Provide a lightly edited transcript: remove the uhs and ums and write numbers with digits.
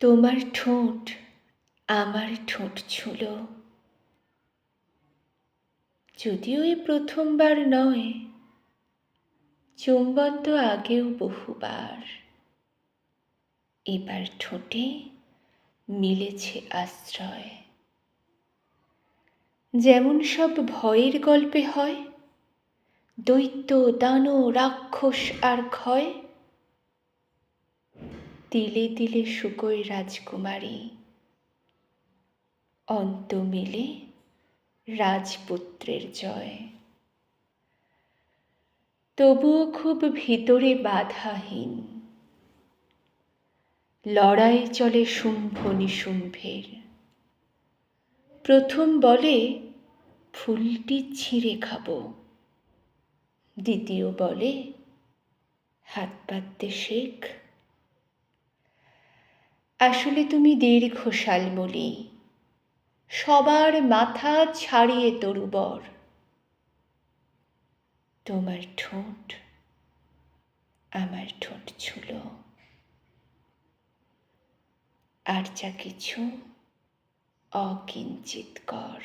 তোমার ঠোঁট আমার ঠোঁট ছুঁলো, যদিও এ প্রথমবার নয়, চুম্বন তো আগেও বহুবার। এবার ঠোঁটে মিলেছে আশ্রয়। যেমন সব ভয়ের গল্পে হয়, দৈত্য দানব রাক্ষস আর ক্ষয়, তিলে তিলে শুকোয় রাজকুমারী, অন্ত মেলে রাজপুত্রের জয়। তবুও খুব ভিতরে বাধাহীন, লড়াই চলে শুম্ভ নিশুম্ভের। প্রথম বলে ফুলটি ছিঁড়ে খাবো, দ্বিতীয় বলে হাত পাততে শেখ। আসলে তুমি দীর্ঘ শালমলি, সবার মাথা ছাড়িয়ে তরুবর। তোমার ঠোঁট আমার ঠোঁট ছুঁলো, আর যা কিছু অকিঞ্চিৎকর।